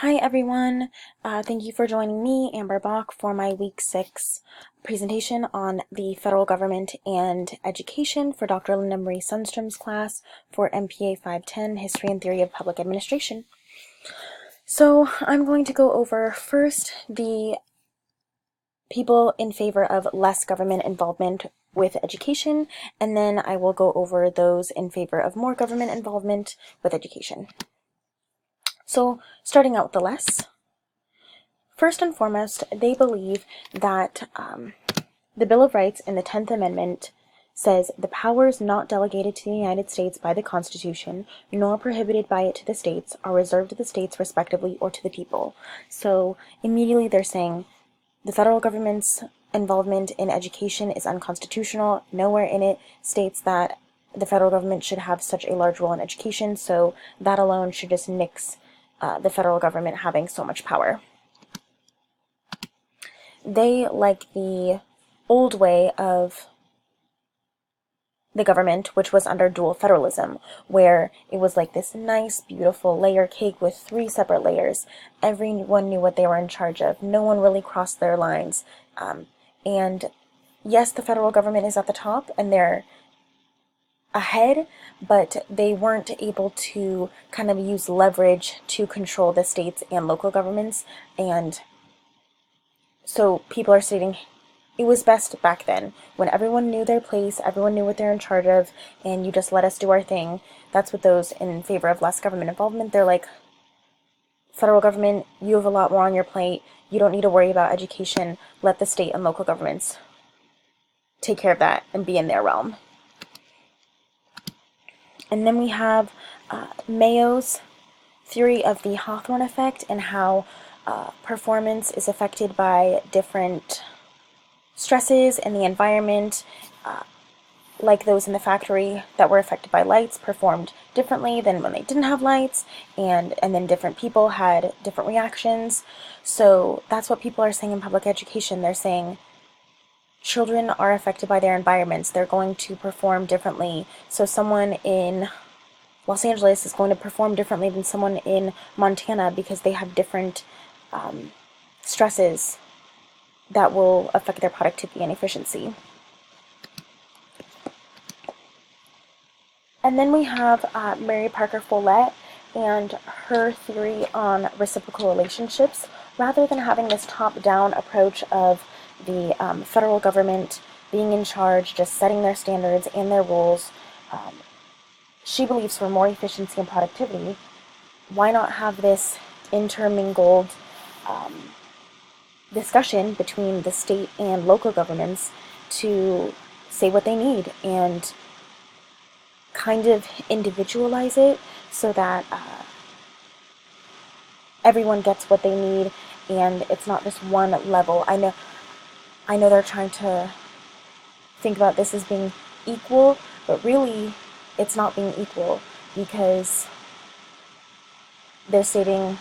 Hi everyone, thank you for joining me, Amber Bach, for my Week 6 presentation on the federal government and education for Dr. Linda Marie Sundstrom's class for MPA 510, History and Theory of Public Administration. So I'm going to go over first the people in favor of less government involvement with education, and then I will go over those in favor of more government involvement with education. So starting out with the less. First and foremost, they believe that the Bill of Rights in the 10th Amendment says the powers not delegated to the United States by the Constitution, nor prohibited by it to the states, are reserved to the states respectively or to the people. So immediately they're saying the federal government's involvement in education is unconstitutional. Nowhere in it states that the federal government should have such a large role in education, so that alone should just nix the federal government having so much power. They like the old way of the government, which was under dual federalism, where it was like this nice, beautiful layer cake with 3 separate layers. Everyone knew what they were in charge of. No one really crossed their lines. And yes, the federal government is at the top, and they're ahead, but they weren't able to kind of use leverage to control the states and local governments, and so people are stating it was best back then, when everyone knew their place, everyone knew what they're in charge of, and you just let us do our thing. That's what those in favor of less government involvement, they're like, federal government, you have a lot more on your plate, you don't need to worry about education, let the state and local governments take care of that and be in their realm. And then we have Mayo's theory of the Hawthorne effect and how performance is affected by different stresses in the environment, like those in the factory that were affected by lights performed differently than when they didn't have lights, and then different people had different reactions. So that's what people are saying in public education. They're saying children are affected by their environments. They're going to perform differently. So someone in Los Angeles is going to perform differently than someone in Montana because they have different stresses that will affect their productivity and efficiency. And then we have Mary Parker Follett and her theory on reciprocal relationships. Rather than having this top-down approach of the federal government being in charge, just setting their standards and their rules, she believes for more efficiency and productivity, why not have this intermingled discussion between the state and local governments to say what they need and kind of individualize it so that everyone gets what they need and it's not just one level. I know they're trying to think about this as being equal, but really it's not being equal because they're stating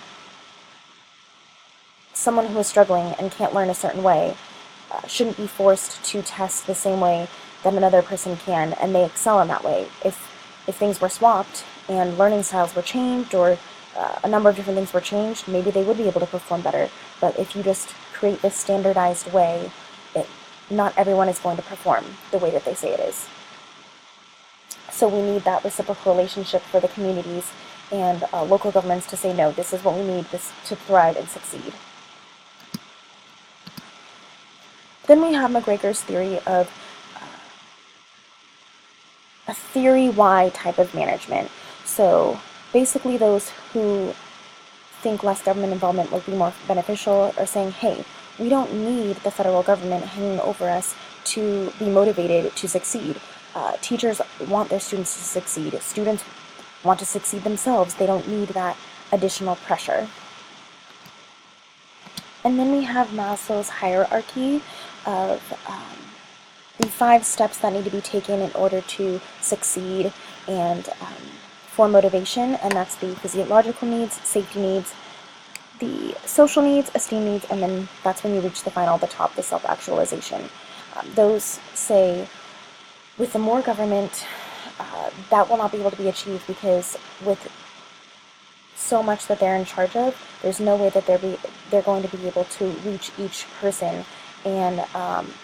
someone who is struggling and can't learn a certain way shouldn't be forced to test the same way that another person can, and they excel in that way. If things were swapped and learning styles were changed, or a number of different things were changed, maybe they would be able to perform better. But if you just create this standardized way, not everyone is going to perform the way that they say it is. So we need that reciprocal relationship for the communities and local governments to say, no, this is what we need this to thrive and succeed. Then we have McGregor's theory of a theory Y type of management. So basically those who think less government involvement would be more beneficial are saying, hey, we don't need the federal government hanging over us to be motivated to succeed. Teachers want their students to succeed. Students want to succeed themselves. They don't need that additional pressure. And then we have Maslow's hierarchy of the 5 steps that need to be taken in order to succeed and for motivation, and that's the physiological needs, safety needs, the social needs, esteem needs, and then that's when you reach the top, the self-actualization. Those say with the more government, that will not be able to be achieved because with so much that they're in charge of, there's no way that they're going to be able to reach each person and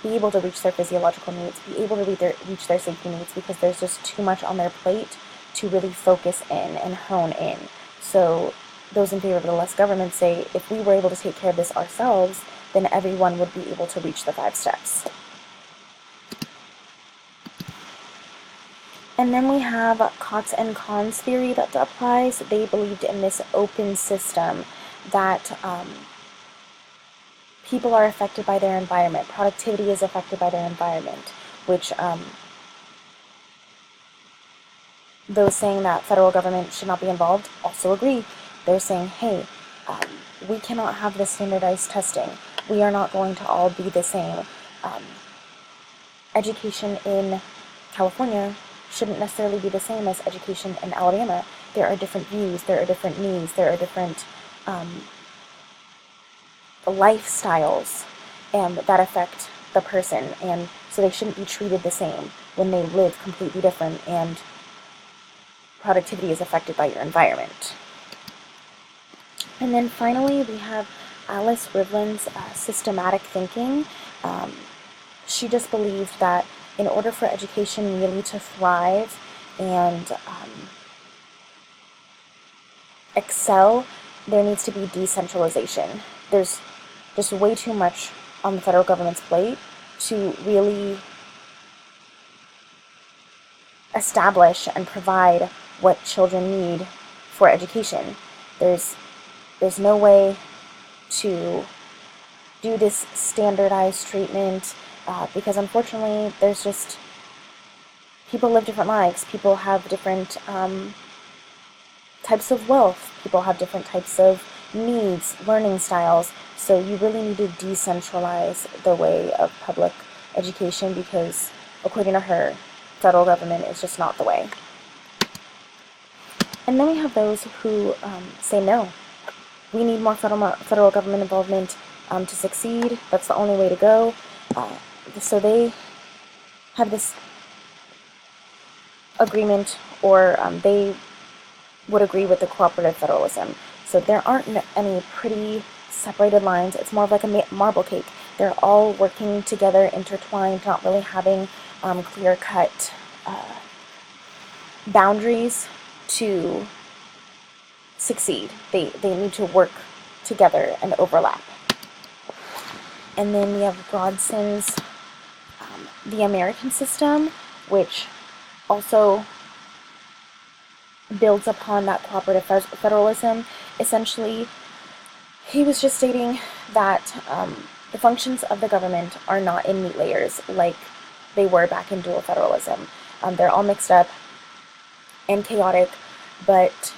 be able to reach their physiological needs, be able to reach their safety needs, because there's just too much on their plate to really focus in and hone in. So those in favor of the less government say, if we were able to take care of this ourselves, then everyone would be able to reach the 5 steps. And then we have Cots and Cons theory that applies. They believed in this open system that people are affected by their environment. Productivity is affected by their environment, which those saying that federal government should not be involved also agree. They're saying, hey, we cannot have this standardized testing. We are not going to all be the same. Education in California shouldn't necessarily be the same as education in Alabama. There are different views, there are different needs, there are different lifestyles that affect the person, and so they shouldn't be treated the same when they live completely different, and productivity is affected by your environment. And then finally, we have Alice Rivlin's systematic thinking. She just believed that in order for education really to thrive and excel, there needs to be decentralization. There's just way too much on the federal government's plate to really establish and provide what children need for education. There's no way to do this standardized treatment because unfortunately there's just, people live different lives, people have different types of wealth, people have different types of needs, learning styles, so you really need to decentralize the way of public education because, according to her, federal government is just not the way. And then we have those who say no. We need more federal government involvement to succeed. That's the only way to go. So they have this agreement, or they would agree with the cooperative federalism. So there aren't any pretty separated lines. It's more of like a marble cake. They're all working together, intertwined, not really having clear-cut boundaries to succeed. They need to work together and overlap. And then we have Brodson's The American System, which also builds upon that cooperative federalism. Essentially, he was just stating that the functions of the government are not in neat layers like they were back in dual federalism. They're all mixed up and chaotic, but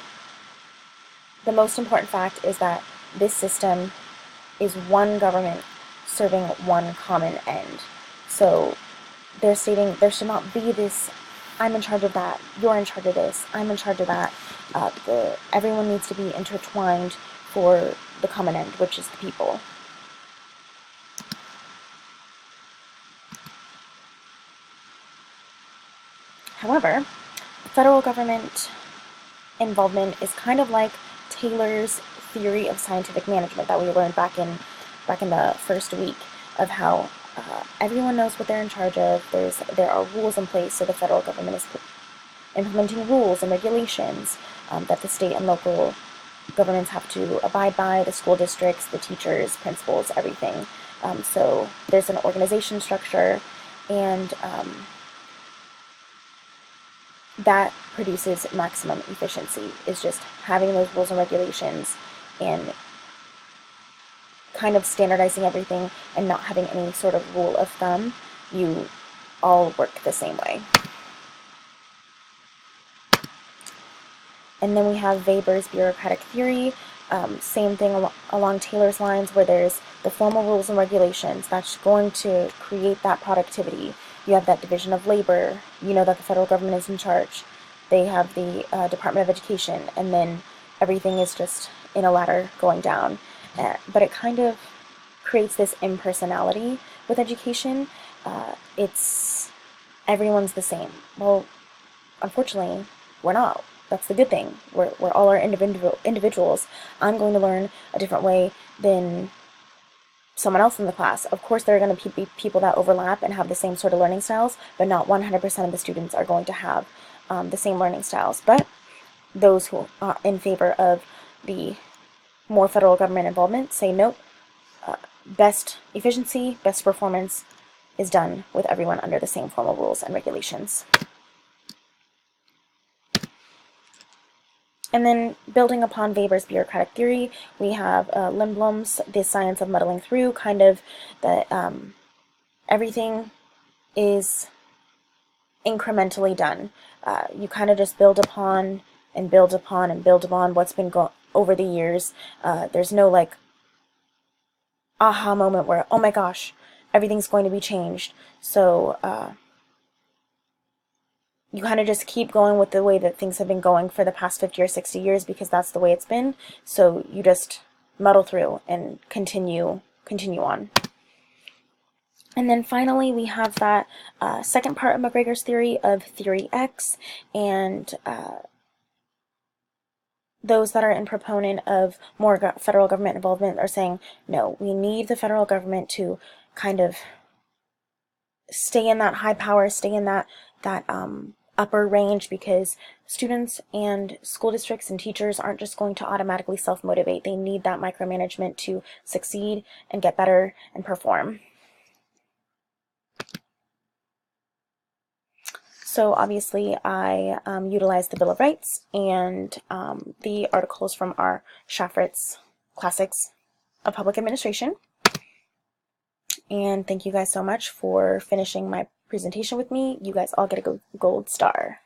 the most important fact is that this system is one government serving one common end. So they're stating there should not be this, I'm in charge of that, you're in charge of this, I'm in charge of that. Everyone needs to be intertwined for the common end, which is the people. However, federal government involvement is kind of like Taylor's theory of scientific management that we learned back in the first week, of how everyone knows what they're in charge of. There are rules in place, so the federal government is implementing rules and regulations that the state and local governments have to abide by, the school districts, the teachers, principals, everything. So there's an organization structure, and that produces maximum efficiency, is just having those rules and regulations and kind of standardizing everything and not having any sort of rule of thumb. You all work the same way. And then we have Weber's bureaucratic theory, same thing along Taylor's lines, where there's the formal rules and regulations that's going to create that productivity. You have that division of labor, you know that the federal government is in charge. They have the Department of Education, and then everything is just in a ladder going down. But it kind of creates this impersonality with education. It's everyone's the same. Well, unfortunately, we're not. that's the good thing. We're all our individuals. I'm going to learn a different way than someone else in the class. Of course, there are going to be people that overlap and have the same sort of learning styles, but not 100% of the students are going to have the same learning styles. But those who are in favor of the more federal government involvement say nope, best efficiency, best performance is done with everyone under the same formal rules and regulations. And then building upon Weber's bureaucratic theory, we have Lindblom's The Science of Muddling Through, kind of that everything is incrementally done. You kind of just build upon and build upon and build upon what's been over the years. There's no like aha moment where, oh my gosh, everything's going to be changed. So you kind of just keep going with the way that things have been going for the past 50 or 60 years because that's the way it's been. So you just muddle through and continue on. And then finally, we have that second part of McGregor's theory of Theory X, and those that are in proponent of more federal government involvement are saying, no, we need the federal government to kind of stay in that high power, stay in that upper range, because students and school districts and teachers aren't just going to automatically self-motivate. They need that micromanagement to succeed and get better and perform. So obviously I utilized the Bill of Rights and the articles from our Schaffritz Classics of Public Administration. And thank you guys so much for finishing my presentation with me. You guys all get a gold star.